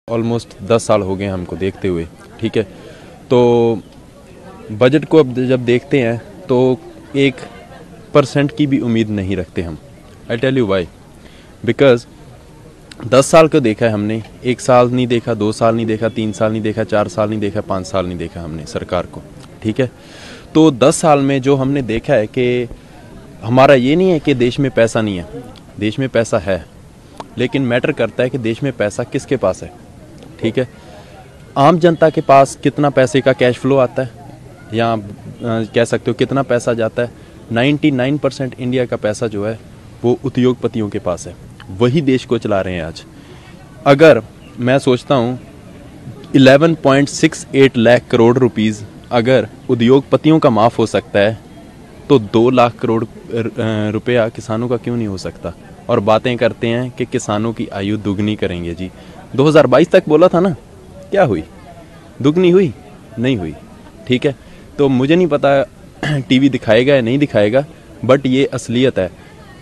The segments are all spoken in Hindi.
ऑलमोस्ट 10 साल हो गए हमको देखते हुए, ठीक है। तो बजट को अब जब देखते हैं तो 1% की भी उम्मीद नहीं रखते हम। I tell you why, because 10 साल को देखा है हमने, 1 साल नहीं देखा, 2 साल नहीं देखा, 3 साल नहीं देखा, 4 साल नहीं देखा, 5 साल नहीं देखा हमने सरकार को, ठीक है। तो 10 साल में जो हमने देखा है कि हमारा ये नहीं है कि देश में पैसा नहीं है, देश में पैसा है, लेकिन मैटर करता है कि देश में पैसा किसके पास है, ठीक है। आम जनता के पास कितना पैसे का कैश फ्लो आता है, या कह सकते हो कितना पैसा जाता है। 99% इंडिया का पैसा जो है वो उद्योगपतियों के पास है, वही देश को चला रहे हैं आज। अगर मैं सोचता हूँ 11.68 लाख करोड़ रुपीज़ अगर उद्योगपतियों का माफ़ हो सकता है तो 2 लाख करोड़ रुपया किसानों का क्यों नहीं हो सकता। और बातें करते हैं कि किसानों की आयु दुगनी करेंगे जी। 2022 तक बोला था ना, क्या हुई? दुगनी हुई? नहीं हुई, ठीक है। तो मुझे नहीं पता टीवी दिखाएगा या नहीं दिखाएगा, बट ये असलियत है।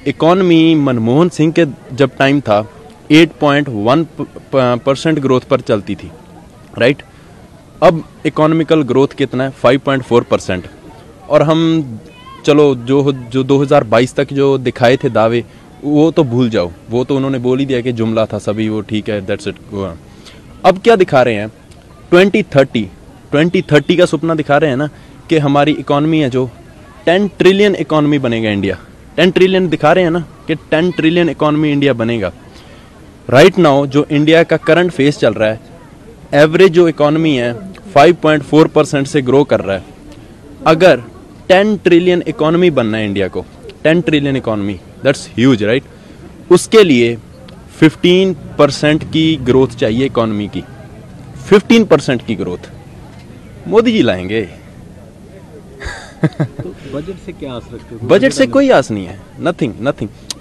इकॉनमी मनमोहन सिंह के जब टाइम था 8.1% ग्रोथ पर चलती थी, राइट। अब इकोनॉमिकल ग्रोथ कितना है? 5.4%। और हम चलो जो 2022 तक जो दिखाए थे दावे वो तो भूल जाओ, वो तो उन्होंने बोल ही दिया कि जुमला था सभी, वो ठीक है, दैट्स इट। अब क्या दिखा रहे हैं? 2030 का सपना दिखा रहे हैं ना, कि हमारी इकॉनमी है जो 10 ट्रिलियन इकॉनमी बनेगा इंडिया। 10 ट्रिलियन दिखा रहे हैं ना कि 10 ट्रिलियन इकॉनमी इंडिया बनेगा। राइट नाउ जो इंडिया का करंट फेस चल रहा है, एवरेज जो इकॉनमी है 5.4% से ग्रो कर रहा है। अगर 10 ट्रिलियन इकॉनमी बनना है इंडिया को, 10 trillion economy, that's huge, right. उसके लिए 15% की ग्रोथ चाहिए इकॉनमी की। 15% की ग्रोथ मोदी जी लाएंगे। तो बजट से क्या आस रखते हो? बजट से कोई आस नहीं है, नथिंग।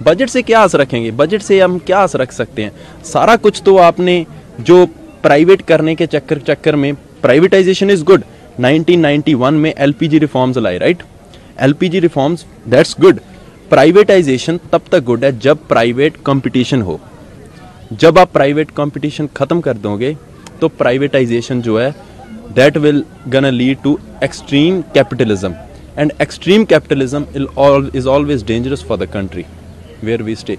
बजट से क्या आस रखेंगे? बजट से हम क्या आस रख सकते हैं? सारा कुछ तो आपने जो प्राइवेट करने के चक्कर में, प्राइवेटाइजेशन इज गुड। 1991 में एलपीजी रिफॉर्म्स लाए, right. LPG reforms, that's good. Privatisation तब तक गुड है जब प्राइवेट कंपटीशन हो। जब आप प्राइवेट कंपटीशन खत्म कर दोगे तो प्राइवेटाइजेशन जो है that will gonna lead to extreme capitalism, and extreme capitalism is always dangerous for the country where we stay.